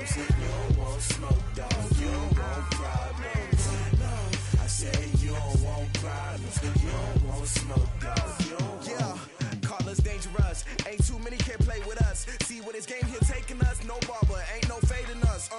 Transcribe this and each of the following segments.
problems. You don't want smoke, dog. You don't want problems. No, I said you don't want problems. You don't want smoke, dog. You don't want. Yeah, call us dangerous. Ain't too many can play with us. See where this game here taking us. No barber, ain't no fading us.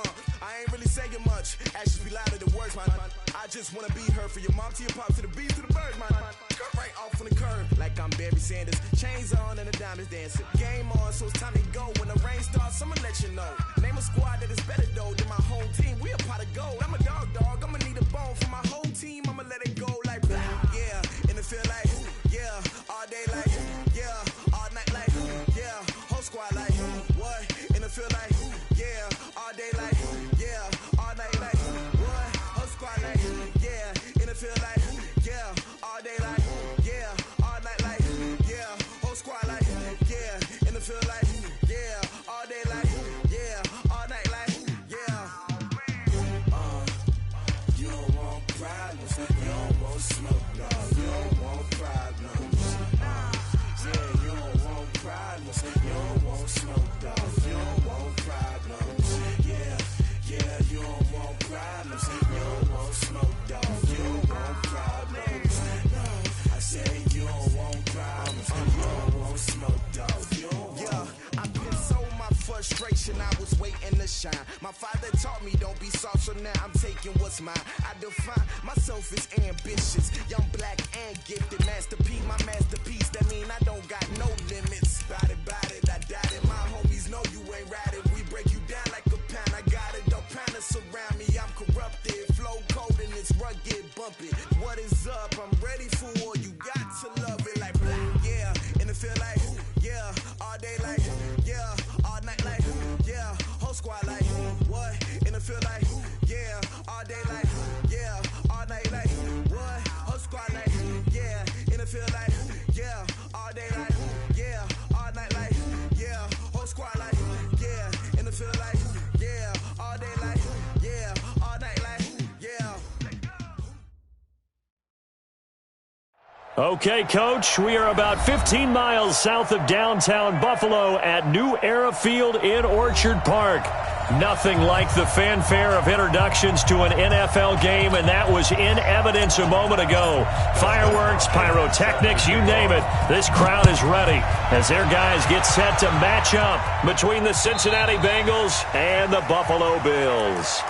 I ain't really saying much. Actions be louder than words, man. I just wanna be heard. For your mom to your pop to the beat to the birds, man. Cut right off on the curb like I'm Barry Sanders. Chains on and the diamonds dancing. Game on, so it's time to go. When the rain starts, I'ma let you know. Name a squad that is better though than my home team. We a pot of gold. I'm a dog. I'ma need a bone for my whole team. I'ma let it go like blah. Yeah, and it feel like yeah, all day like yeah, all night like yeah, whole squad like what? And it feel like yeah, all day like yeah, all night like what? Whole squad like yeah, and it feel like yeah, all day like yeah, all night like yeah, whole squad like yeah, and it feel like yeah, all day like yeah, all night like yeah. You don't want problems, you don't want smoke, dog. You don't want problems. Yeah, you don't want problems, you don't want smoke, dog. You don't want problems. Yeah, you don't want problems, you don't want smoke, dog. You don't want problems. No, I said you don't want problems, you don't want smoke, dog. You don't want. I've been so my frustration, I was waiting to shine. My father taught me don't be soft, so now I'm taking what's mine. I define myself as ambitious, young, black, and gifted. Masterpiece, my masterpiece, that mean I don't got no limits. Bout it, I doubt it. My homies know you ain't right it. We break you down like a pound. I got it, don't pound it surround me. I'm corrupted, flow cold and it's rugged, bump it. What is up? I'm ready for war. You got to love it like black, yeah. And it feel like yeah, all day like yeah, all night like yeah, whole squad like what? And it feel like yeah, all day like yeah, all night like what? Whole squad like yeah, and it feel like yeah, all day like yeah, all night like yeah, whole squad like yeah, and it feel like yeah, all day like yeah, all night like yeah. Okay, Coach, we are about 15 miles south of downtown Buffalo at New Era Field in Orchard Park. Nothing like the fanfare of introductions to an NFL game, and that was in evidence a moment ago. Fireworks, pyrotechnics, you name it. This crowd is ready as their guys get set to match up between the Cincinnati Bengals and the Buffalo Bills.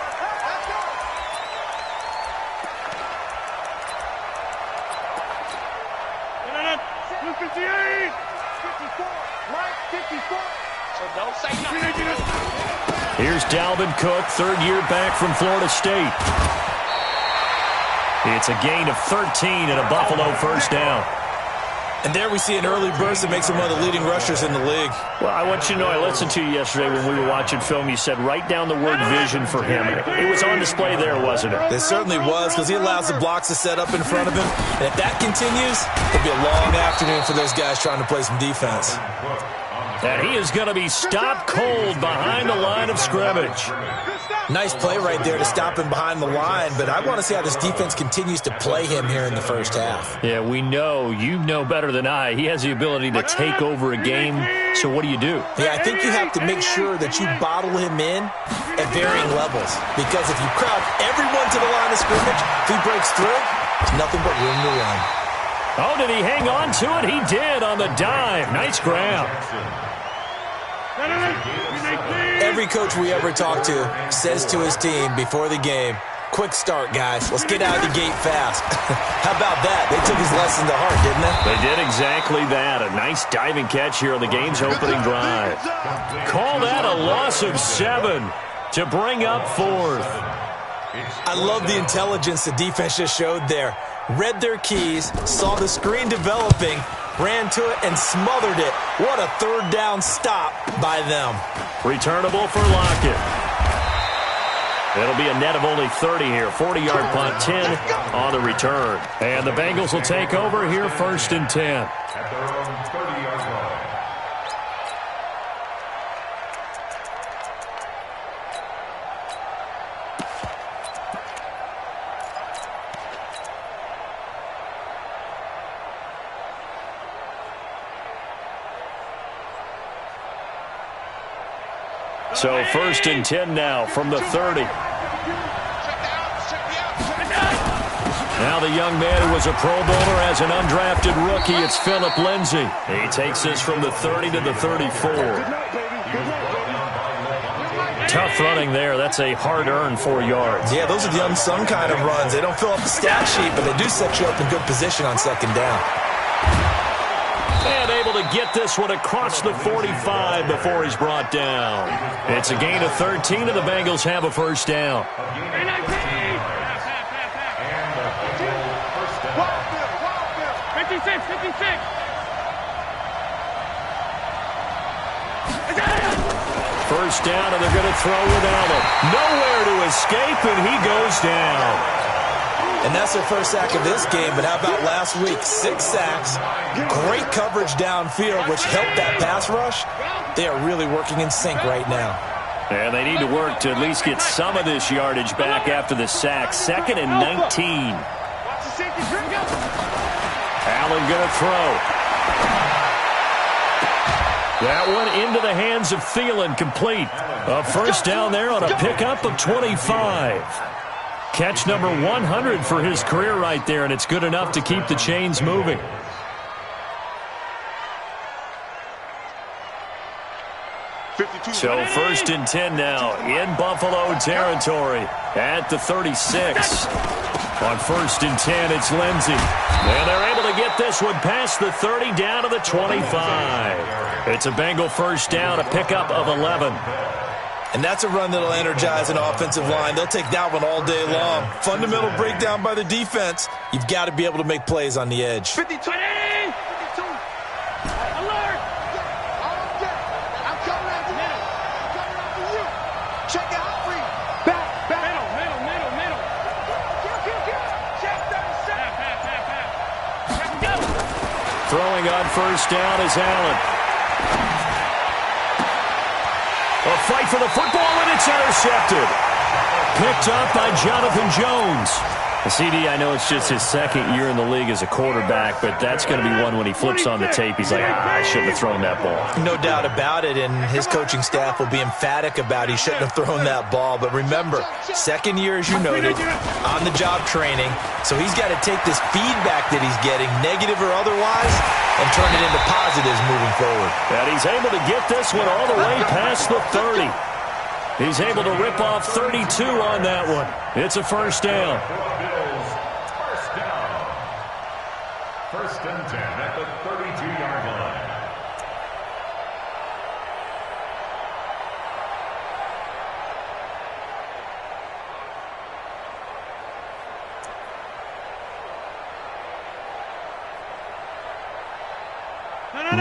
Here's Dalvin Cook, third year back from Florida State. It's a gain of 13 and a Buffalo first down. And there we see an early burst that makes him one of the leading rushers in the league. Well, I want you to know, I listened to you yesterday when we were watching film. You said write down the word vision for him. It was on display there, wasn't it? It certainly was, because he allows the blocks to set up in front of him. And if that continues, it'll be a long afternoon for those guys trying to play some defense. And he is going to be stopped cold behind the line of scrimmage. Nice play right there to stop him behind the line, but I want to see how this defense continues to play him here in the first half. Yeah, we know. You know better than I. He has the ability to take over a game, so what do you do? Yeah, I think you have to make sure that you bottle him in at varying levels, because if you crowd everyone to the line of scrimmage, if he breaks through, there's nothing but room to run. Oh, did he hang on to it? He did on the dive. Nice grab. Every coach we ever talk to says to his team before the game, quick start, guys. Let's get out of the gate fast. How about that? They took his lesson to heart, didn't they? They did exactly that. A nice diving catch here on the game's opening drive. Call that a loss of 7 to bring up fourth. I love the intelligence the defense just showed there. Read their keys, saw the screen developing, ran to it, and smothered it. What a third down stop by them. Returnable for Lockett. It'll be a net of only 30 here. 40-yard punt, 10 on the return. And the Bengals will take over here first and 10. So 1st and 10 now from the 30. Now the young man who was a Pro Bowler as an undrafted rookie, it's Phillip Lindsay. He takes this from the 30 to the 34. Tough running there. That's a hard-earned 4 yards. Yeah, those are the unsung kind of runs. They don't fill up the stat sheet, but they do set you up in good position on 2nd down. And able to get this one across the 45 before he's brought down. It's a gain of 13, and the Bengals have a 1st down. 56. First down, and they're going to throw with Allen. Nowhere to escape, and he goes down. And that's their first sack of this game, but how about last week? 6 sacks, great coverage downfield, which helped that pass rush. They are really working in sync right now. And they need to work to at least get some of this yardage back after the sack. 2nd and 19. Allen going to throw. That one into the hands of Thielen, complete. A 1st down there on a pickup of 25. Catch number 100 for his career right there, and it's good enough to keep the chains moving. So 1st and 10 now in Buffalo territory at the 36. On 1st and 10, it's Lindsay. And they're able to get this one past the 30 down to the 25. It's a Bengal 1st down, a pickup of 11. And that's a run that'll energize an offensive line. They'll take that one all day long. Fundamental breakdown by the defense. You've got to be able to make plays on the edge. 52. Alert. I'm coming after you. I'm coming after you. Check out free. Back. Middle. Check that. Throwing on 1st down is Allen. A fight for the football, and it's intercepted. Picked up by Jonathan Jones. CD, I know it's just his 2nd year in the league as a quarterback, but that's going to be one when he flips on the tape. He's like, I shouldn't have thrown that ball. No doubt about it, and his coaching staff will be emphatic about he shouldn't have thrown that ball. But remember, 2nd year, as you noted, on-the-job training. So he's got to take this feedback that he's getting, negative or otherwise, and turn it into positives moving forward. And he's able to get this one all the way past the 30. He's able to rip off 32 on that one. It's a 1st down. 1st and 10 at the 32-yard line.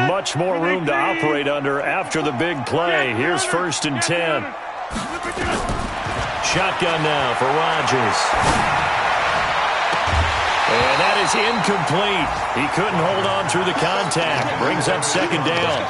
Much more room to operate under after the big play. Here's 1st and 10. Shotgun now for Rodgers. And that is incomplete. He couldn't hold on through the contact. Brings up 2nd down.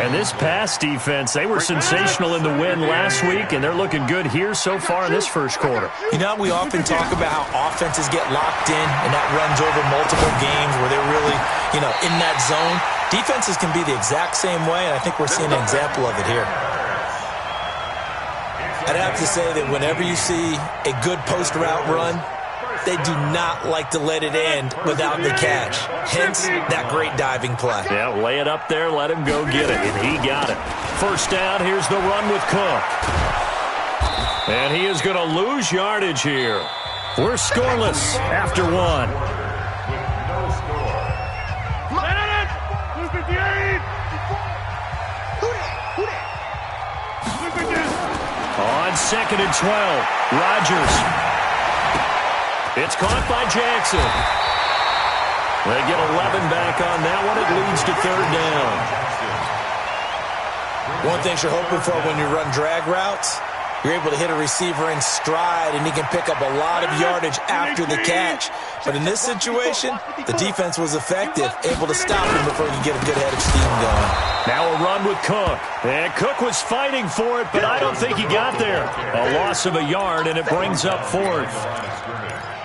And this pass defense, they were sensational in the win last week, and they're looking good here so far in this 1st quarter. You know, we often talk about how offenses get locked in, and that runs over multiple games where they're really, in that zone. Defenses can be the exact same way, and I think we're seeing an example of it here. I'd have to say that whenever you see a good post route run, they do not like to let it end without the catch. Hence, that great diving play. Yeah, lay it up there, let him go get it, and he got it. 1st down, here's the run with Cook. And he is going to lose yardage here. We're scoreless after 1. No score. On 2nd and 12, Rodgers. It's caught by Jackson. They get 11 back on that one. It leads to 3rd down. One thing you're hoping for when you run drag routes, you're able to hit a receiver in stride, and he can pick up a lot of yardage after the catch. But in this situation, the defense was effective, able to stop him before he could get a good head of steam going. Now a run with Cook. And Cook was fighting for it, but I don't think he got there. A loss of a yard, and it brings up 4th.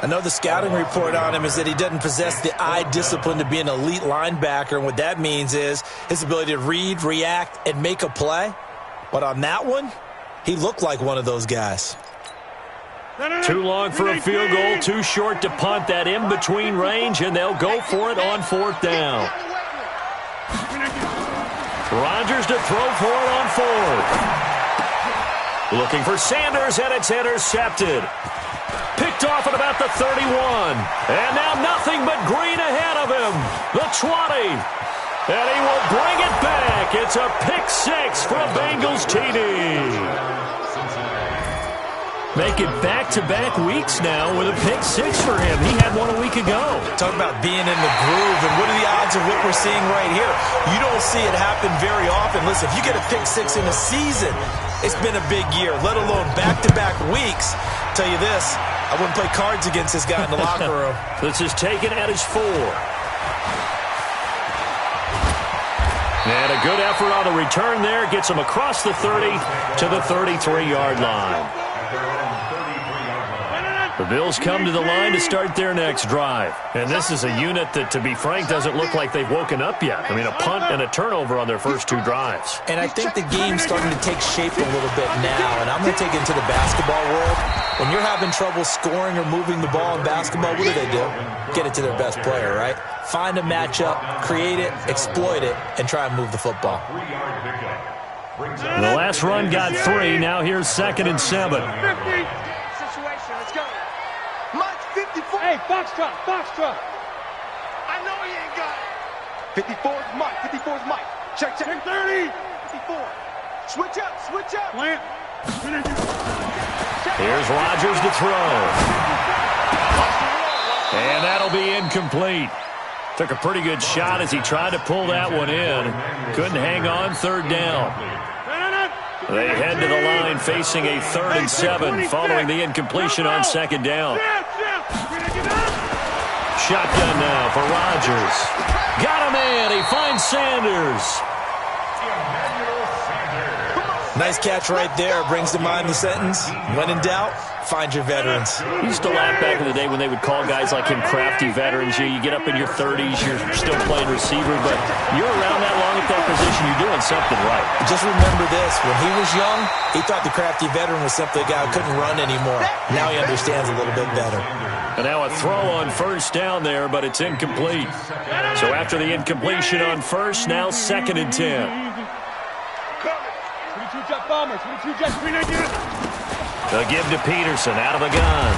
I know the scouting report on him is that he doesn't possess the eye discipline to be an elite linebacker, and what that means is his ability to read, react, and make a play. But on that one, he looked like one of those guys. Too long for a field goal, too short to punt. That in-between range, and they'll go for it on 4th down. Rodgers to throw for it on 4th. Looking for Sanders, and it's intercepted. Picked off at about the 31. And now nothing but green ahead of him. The 20. And he will bring it back. It's a pick 6 for a Bengals TD. Make it back-to-back weeks now with a pick 6 for him. He had one a week ago. Talk about being in the groove, and what are the odds of what we're seeing right here? You don't see it happen very often. Listen, if you get a pick 6 in a season, it's been a big year, let alone back-to-back weeks. I'll tell you this, I wouldn't play cards against this guy in the locker room. This is taken at his 4. And a good effort on the return there. Gets him across the 30 to the 33-yard line. The Bills come to the line to start their next drive. And this is a unit that, to be frank, doesn't look like they've woken up yet. I mean, a punt and a turnover on their first 2 drives. And I think the game's starting to take shape a little bit now. And I'm going to take it into the basketball world. When you're having trouble scoring or moving the ball in basketball, what do? Get it to their best player, right? Find a matchup, create it, exploit it, and try and move the football. The last run got 3. Now here's 2nd and 7. 50. Situation, let's go. Mike, 54. Hey, Foxtrot. I know he ain't got it. 54 is Mike. 54 is Mike. Check. 30. 54. Switch up. Plant. Here's Rodgers to throw. And that'll be incomplete. Took a pretty good shot as he tried to pull that one in. Couldn't hang on, 3rd down. They head to the line facing a 3rd and 7 following the incompletion on 2nd down. Shotgun now for Rodgers. Got him in. He finds Sanders. Nice catch right there. Brings to mind the sentence, when in doubt, find your veterans. Used to laugh back in the day when they would call guys like him crafty veterans. You get up in your 30s, you're still playing receiver, but you're around that long at that position, you're doing something right. Just remember this, when he was young, he thought the crafty veteran was simply a guy who couldn't run anymore. Now he understands a little bit better. And now a throw on 1st down there, but it's incomplete. So after the incompletion on 1st, now 2nd and 10. They'll give to Peterson out of the gun.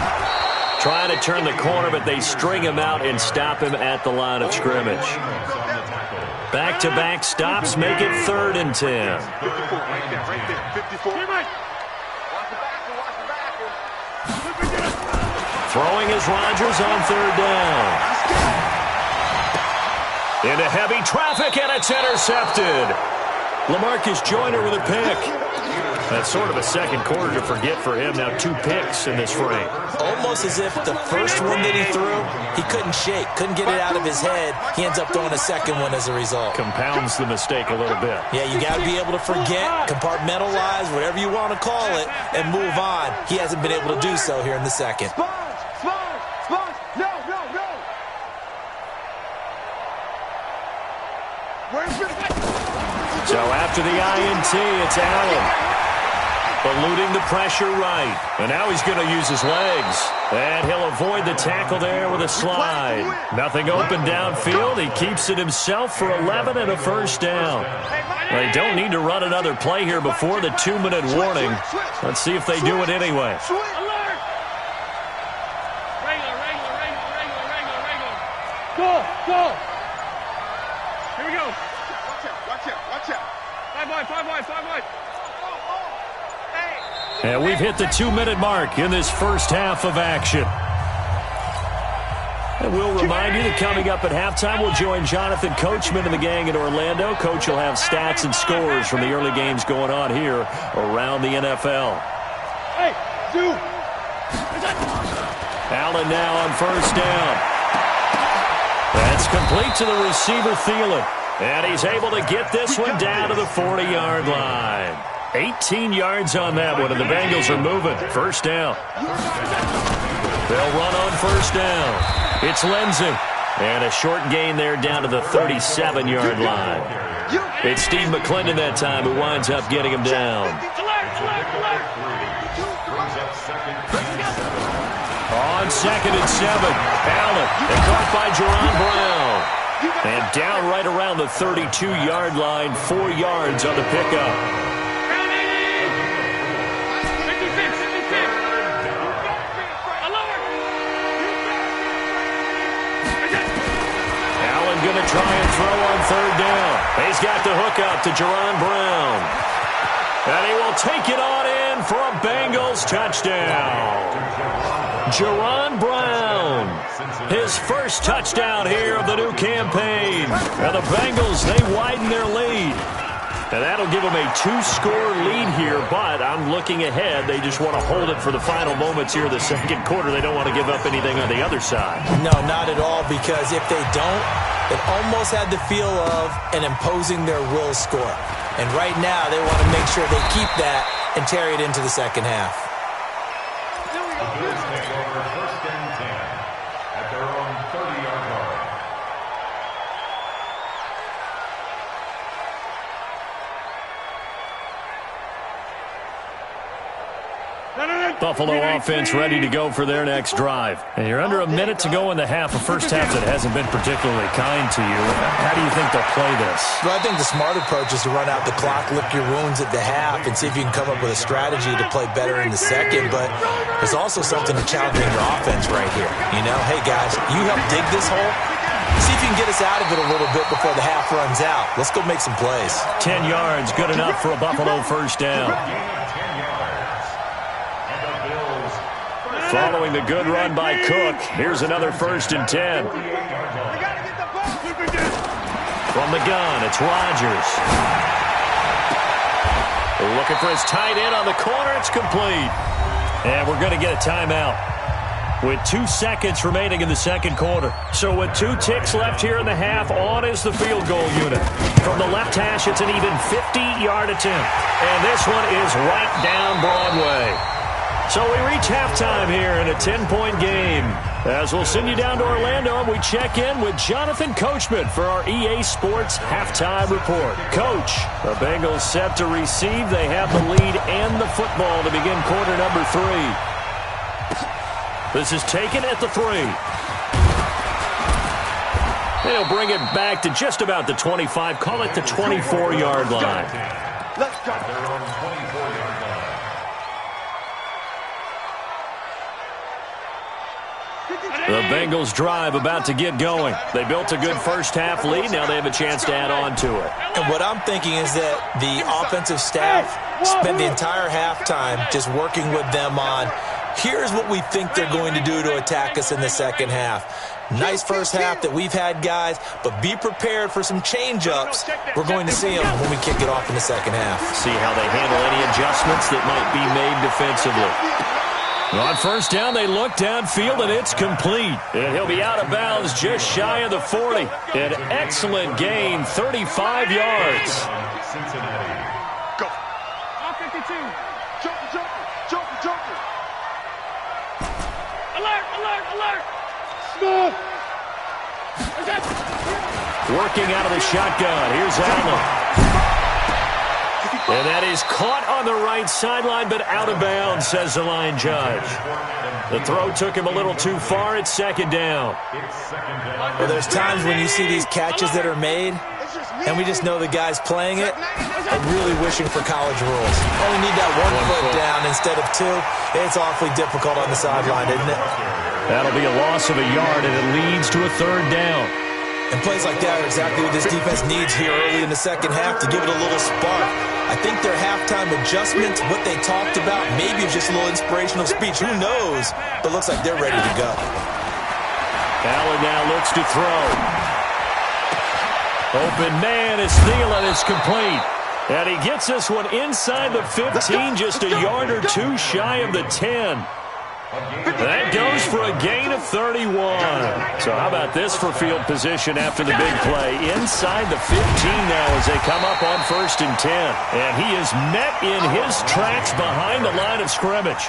Trying to turn the corner, but they string him out and stop him at the line of scrimmage. Back-to-back stops make it 3rd and 10. Throwing is Rodgers on 3rd down. Into heavy traffic, and it's intercepted. LaMarcus Joyner with a pick. That's sort of a second quarter to forget for him. Now 2 picks in this frame. Almost as if the first one that he threw, he couldn't shake, couldn't get it out of his head. He ends up throwing a second one as a result. Compounds the mistake a little bit. Yeah, you got to be able to forget, compartmentalize, whatever you want to call it, and move on. He hasn't been able to do so here in the second. No. So after the INT, it's Allen. Eluding the pressure right. And now he's going to use his legs. And he'll avoid the tackle there with a slide. Nothing open downfield. He keeps it himself for 11 and a 1st down. They don't need to run another play here before the 2-minute warning. Let's see if they do it anyway. Go. Here we go. Watch out. 5 wide. And we've hit the 2-minute mark in this first half of action. And we'll remind you that coming up at halftime, we'll join Jonathan Coachman and the gang in Orlando. Coach will have stats and scores from the early games going on here around the NFL. Hey, dude. Allen now on 1st down. That's complete to the receiver, Thielen. And he's able to get this one down to the 40-yard line. 18 yards on that one, and the Bengals are moving. 1st down. They'll run on 1st down. It's Lindsey. And a short gain there down to the 37-yard line. It's Steve McClendon that time who winds up getting him down. On 2nd and 7, Allen, and caught by Jaron Brown. And down right around the 32-yard line, 4 yards on the pickup. Allen going to try and throw on 3rd down. He's got the hook up to Jaron Brown. And he will take it on in for a Bengals touchdown. Jaron Brown, his first touchdown here of the new campaign. And the Bengals, they widen their lead. And that'll give them a 2-score lead here, but I'm looking ahead. They just want to hold it for the final moments here of the second quarter. They don't want to give up anything on the other side. No, not at all, because if they don't, it almost had the feel of an imposing their will score. And right now, they want to make sure they keep that and carry it into the second half. The Bills take over 1st and 10 at their own 30-yard line. Buffalo offense ready to go for their next drive. And you're under a minute to go in the half, a first half that hasn't been particularly kind to you. How do you think they'll play this? Well, I think the smart approach is to run out the clock, lick your wounds at the half, and see if you can come up with a strategy to play better in the second. But there's also something to challenging your offense right here. You know, hey, guys, you help dig this hole. See if you can get us out of it a little bit before the half runs out. Let's go make some plays. 10 yards, good enough for a Buffalo first down. Following the good run by Cook, here's another 1st and 10. From the gun, it's Rodgers. Looking for his tight end on the corner, it's complete. And we're going to get a timeout with 2 seconds remaining in the second quarter. So with 2 ticks left here in the half, on is the field goal unit. From the left hash, it's an even 50-yard attempt. And this one is right down Broadway. So we reach halftime here in a 10-point game. As we'll send you down to Orlando, and we check in with Jonathan Coachman for our EA Sports Halftime Report. Coach, the Bengals set to receive. They have the lead and the football to begin quarter number 3. This is taken at the 3. They'll bring it back to just about the 25. Call it the 24-yard line. Let's go. Their own 24-yard line. The Bengals drive about to get going. They built a good first half lead. Now they have a chance to add on to it. And what I'm thinking is that the offensive staff spent the entire halftime just working with them on, here's what we think they're going to do to attack us in the second half. Nice first half that we've had, guys, but be prepared for some change-ups. We're going to see them when we kick it off in the second half. See how they handle any adjustments that might be made defensively. On first down, they look downfield, and it's complete. And he'll be out of bounds just shy of the 40. An excellent gain, 35 yards. Cincinnati. Go. On 52. Joker. Alert. Smooth. Working out of the shotgun. Here's Allen. And that is caught on the right sideline, but out of bounds, says the line judge. The throw took him a little too far. It's 2nd down. Well, there's times when you see these catches that are made, and we just know the guys playing it are really wishing for college rules. Only need that one foot down instead of 2. It's awfully difficult on the sideline, isn't it? That'll be a loss of a yard, and it leads to a 3rd down. And plays like that are exactly what this defense needs here early in the second half to give it a little spark. I think their halftime adjustments, what they talked about, maybe it's just a little inspirational speech. Who knows? But looks like they're ready to go. Allen now looks to throw. Open man is Thielen. It's complete. And he gets this one inside the 15, just a yard or 2 shy of the 10. That goes for a gain of 31. So how about this for field position after the big play? Inside the 15 now as they come up on 1st and 10. And he is met in his tracks behind the line of scrimmage.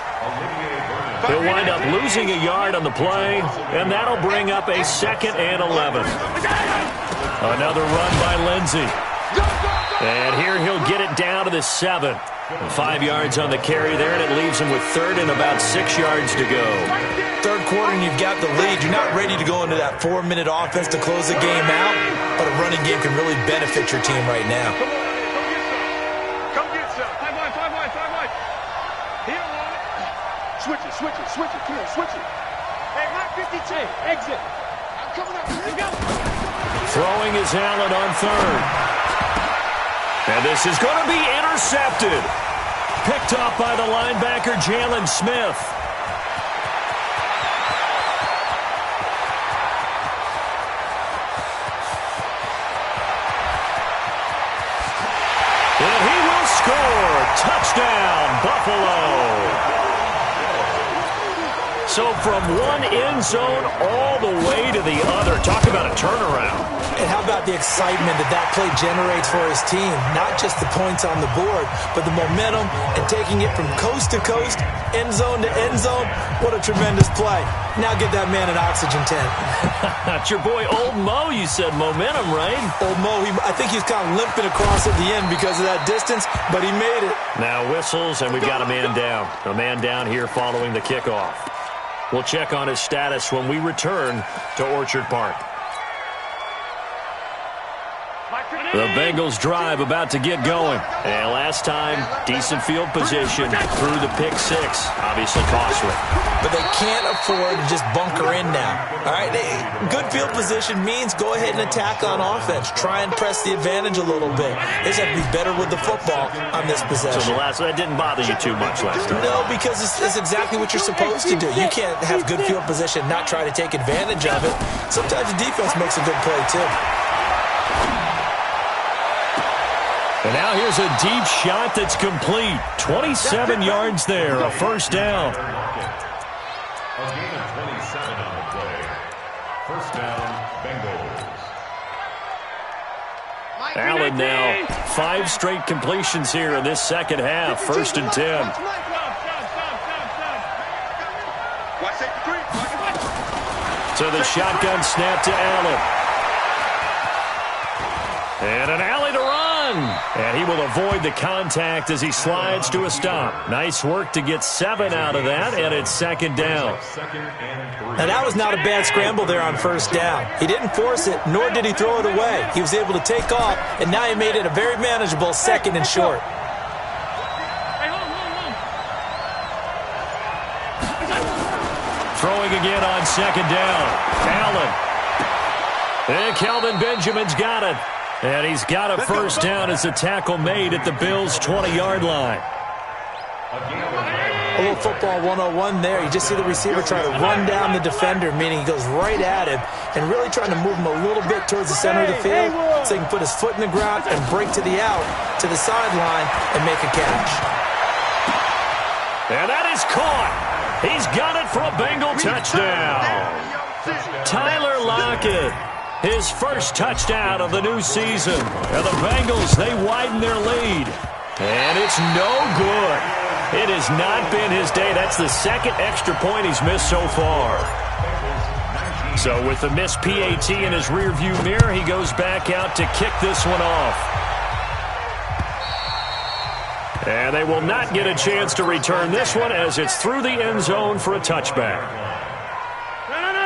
He'll wind up losing a yard on the play, and that'll bring up a 2nd and 11. Another run by Lindsey. And here he'll get it down to the 7. 5 yards on the carry there, and it leaves him with 3rd and about 6 yards to go. Third quarter, and you've got the lead. You're not ready to go into that 4-minute offense to close the game out, but a running game can really benefit your team right now. Come get some. 5 wide. He don't want it. Switch it. Come on, switch it. Hey, Mike 52. Exit. I'm coming up. Here we go. Throwing is Allen on 3rd. And this is going to be intercepted. Picked off by the linebacker, Jalen Smith. And he will score. Touchdown, Buffalo. So from one end zone all the way to the other. Talk about a turnaround. And how about the excitement that play generates for his team? Not just the points on the board, but the momentum and taking it from coast to coast, end zone to end zone. What a tremendous play. Now get that man an oxygen tent. That's your boy Old Mo. You said momentum, right? Old Mo, I think he's kind of limping across at the end because of that distance, but he made it. Now whistles, and we've got a man down. A man down here following the kickoff. We'll check on his status when we return to Orchard Park. The Bengals drive about to get going. And last time, decent field position through the pick 6. Obviously costly. But they can't afford to just bunker in now. All right, good field position means go ahead and attack on offense. Try and press the advantage a little bit. They just have to be better with the football on this possession. So that didn't bother you too much last time? No, because it's exactly what you're supposed to do. You can't have good field position, not try to take advantage of it. Sometimes the defense makes a good play, too. And now here's a deep shot that's complete. 27 yards there, a 1st down. A gain of 27 on the play. 1st down, Bengals. Allen now, 5 straight completions here in this second half. 1st and 10. So the shotgun snap to Allen. And an alley to run. And he will avoid the contact as he slides to a stop. Nice work to get 7 out of that, and it's 2nd down. Now, that was not a bad scramble there on 1st down. He didn't force it, nor did he throw it away. He was able to take off, and now he made it a very manageable 2nd and short. Throwing again on 2nd down. Allen. And Kelvin Benjamin's got it. And he's got a 1st down as a tackle made at the Bills' 20-yard line. A little football 101 there. You just see the receiver try to run down the defender, meaning he goes right at him and really trying to move him a little bit towards the center of the field so he can put his foot in the ground and break to the out, to the sideline, and make a catch. And that is caught. He's got it for a Bengal touchdown. Tyler Lockett, his first touchdown of the new season. And the Bengals, they widen their lead. And it's no good. It has not been his day. That's the 2nd extra point he's missed so far. So with the missed PAT in his rearview mirror, he goes back out to kick this one off. And they will not get a chance to return this one as it's through the end zone for a touchback.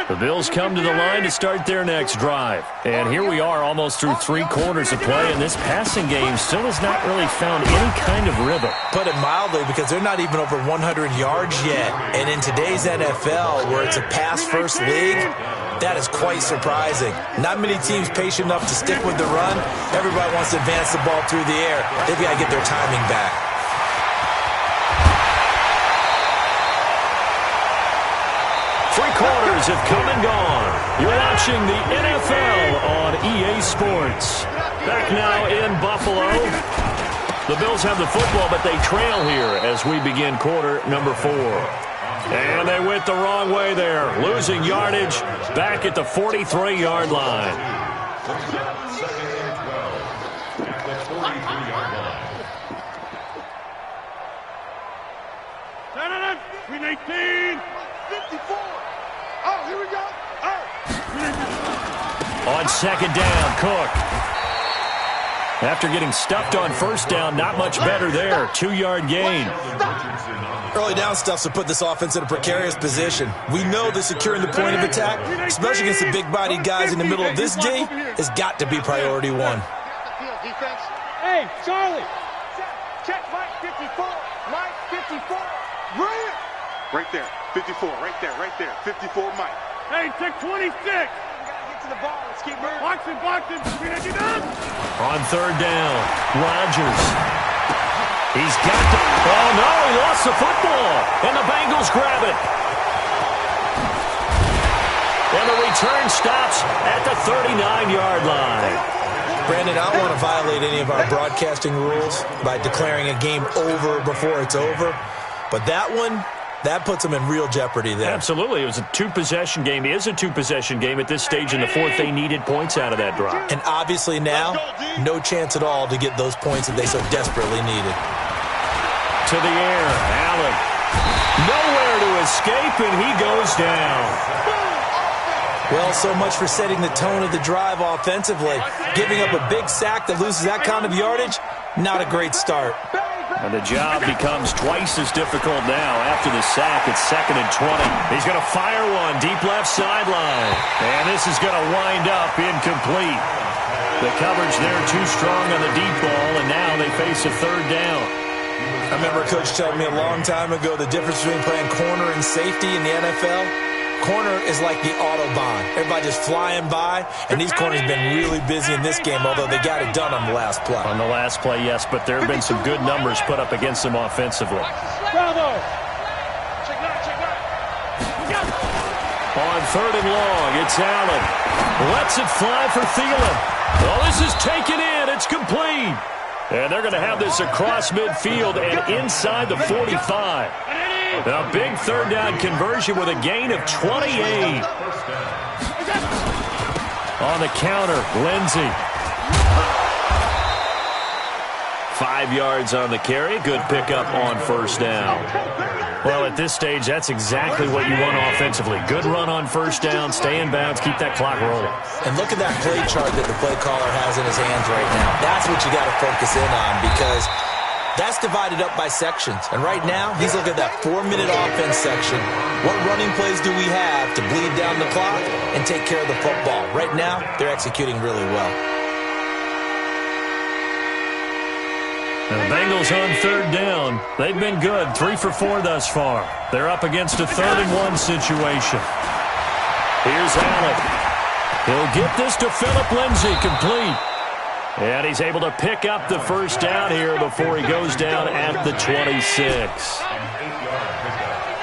The Bills come to the line to start their next drive. And here we are almost through 3 quarters of play, and this passing game still has not really found any kind of rhythm. Put it mildly, because they're not even over 100 yards yet. And in today's NFL, where it's a pass-first league, that is quite surprising. Not many teams patient enough to stick with the run. Everybody wants to advance the ball through the air. They've got to get their timing back. Quarters have come and gone. You're watching the NFL on EA Sports. Back now in Buffalo. The Bills have the football, but they trail here as we begin quarter number 4. And they went the wrong way there, losing yardage back at the 43-yard line. Second and 12 at the 43-yard line. We need 18. 54. Oh, here we go. On second down, Cook. After getting stuffed on first down, not much better there. 2-yard gain. Early down stuffs will put this offense in a precarious position. We know that securing the point of attack, especially against the big-bodied guys in the middle of this D, has got to be priority one. Hey, Charlie. Check Mike 54. Mike 54. Right there. 54. Right there. 54 Mike. Hey, check 26. To the ball. Let's keep moving. Boxing. On third down, Rodgers. He's got to... Oh, no, he lost the football. And the Bengals grab it. And the return stops at the 39-yard line. Brandon, I don't want to violate any of our broadcasting rules by declaring a game over before it's over. But that one... that puts them in real jeopardy there. Absolutely. It was a two-possession game. It is a two-possession game at this stage in the fourth. They needed points out of that drive. And obviously now, no chance at all to get those points that they so desperately needed. To the air, Allen. Nowhere to escape, and he goes down. Well, so much for setting the tone of the drive offensively. Giving up a big sack that loses that kind of yardage, not a great start. And the job becomes twice as difficult now after the sack. It's 2nd and 20. He's going to fire one deep left sideline. And this is going to wind up incomplete. The coverage there too strong on the deep ball, and now they face a third down. I remember a coach telling me a long time ago the difference between playing corner and safety in the NFL. Corner is like the Autobahn. Everybody just flying by, and these corners have been really busy in this game, although they got it done on the last play. On the last play, yes, but there have been some good numbers put up against them offensively. Bravo. On third and long, it's Allen. Lets it fly for Thielen. Oh, this is taken in. It's complete. And they're going to have this across midfield and inside the 45. A big third down conversion with a gain of 28. On the counter, Lindsey. 5 yards on the carry. Good pickup on first down. Well, at this stage, that's exactly what you want offensively. Good run on first down, stay in bounds, keep that clock rolling. And look at that play chart that the play caller has in his hands right now. That's what you got to focus in on, because that's divided up by sections. And right now, he's looking at that 4-minute offense section. What running plays do we have to bleed down the clock and take care of the football? Right now, they're executing really well. The Bengals on third down. They've been good, 3 for 4 thus far. They're up against a 3rd and 1 situation. Here's Allen. He'll get this to Philip Lindsay, complete. And he's able to pick up the first down here before he goes down at the 26.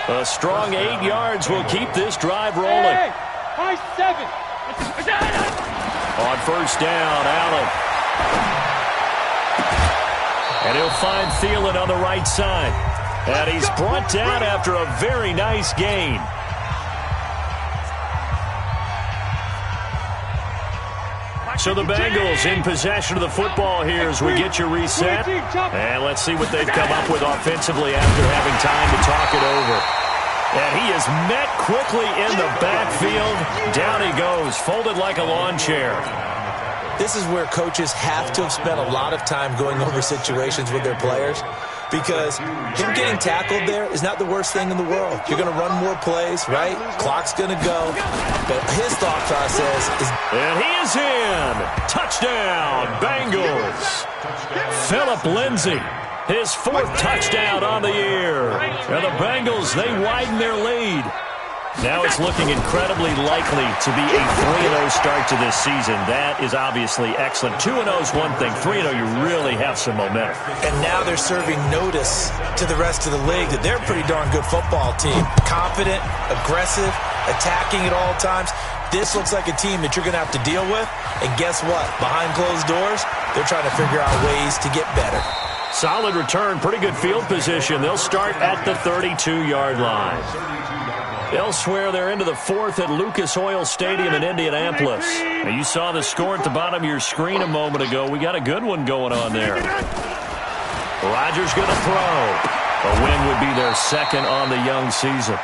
A strong 8 yards will keep this drive rolling. Hey, high 7. On first down, Allen. And he'll find Thielen on the right side. And he's brought down after a very nice gain. So the Bengals in possession of the football here as we get you reset. And let's see what they've come up with offensively after having time to talk it over. And he is met quickly in the backfield. Down he goes, folded like a lawn chair. This is where coaches have to have spent a lot of time going over situations with their players, because him getting tackled there is not the worst thing in the world. You're going to run more plays, right? Clock's going to go. But his thought process is... And he is in. Touchdown, Bengals. Philip Lindsay, his 4th touchdown on the year. And the Bengals, they widen their lead. Now it's looking incredibly likely to be a 3-0 start to this season. That is obviously excellent. 2-0 is one thing. 3-0, you really have some momentum. And now they're serving notice to the rest of the league that they're a pretty darn good football team. Confident, aggressive, attacking at all times. This looks like a team that you're going to have to deal with. And guess what? Behind closed doors, they're trying to figure out ways to get better. Solid return, pretty good field position. They'll start at the 32-yard line. Elsewhere, they're into the fourth at Lucas Oil Stadium in Indianapolis. Now, you saw the score at the bottom of your screen a moment ago. We got a good one going on there. Rodgers going to throw. A win would be their second on the young season.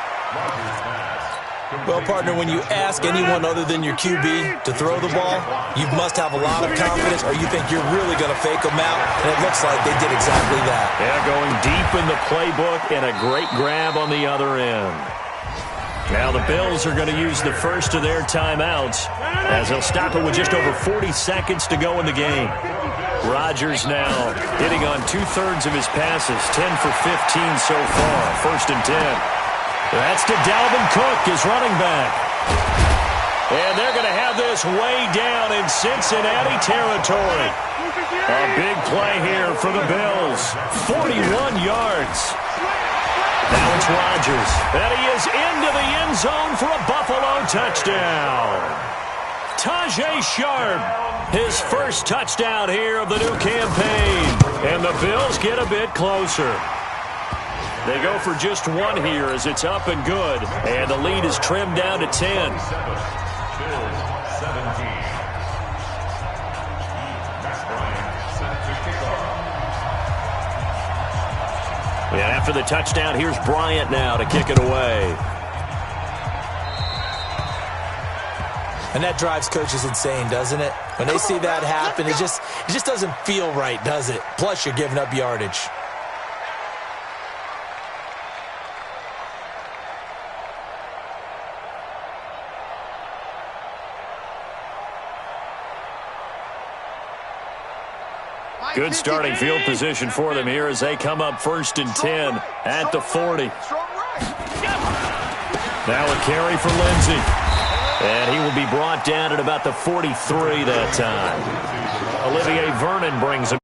Well, partner, when you ask anyone other than your QB to throw the ball, you must have a lot of confidence, or you think you're really going to fake them out, and it looks like they did exactly that. Yeah, going deep in the playbook and a great grab on the other end. Now the Bills are going to use the first of their timeouts as they'll stop it with just over 40 seconds to go in the game. Rodgers now hitting on 2/3 of his passes, 10 for 15 so far, 1st and 10. That's to Dalvin Cook, his running back. And they're going to have this way down in Cincinnati territory. A big play here for the Bills, 41 yards. Now it's Rodgers, and he is into the end zone for a Buffalo touchdown. Tajae Sharpe, his first touchdown here of the new campaign. And the Bills get a bit closer. They go for just one here as it's up and good. And the lead is trimmed down to 10. And after the touchdown, here's Bryant now to kick it away. And that drives coaches insane, doesn't it? When they see that happen, it just doesn't feel right, does it? Plus, you're giving up yardage. Good starting field position for them here as they come up 1st and 10 at the 40. Now a carry for Lindsey. And he will be brought down at about the 43 that time. Olivier Vernon brings him.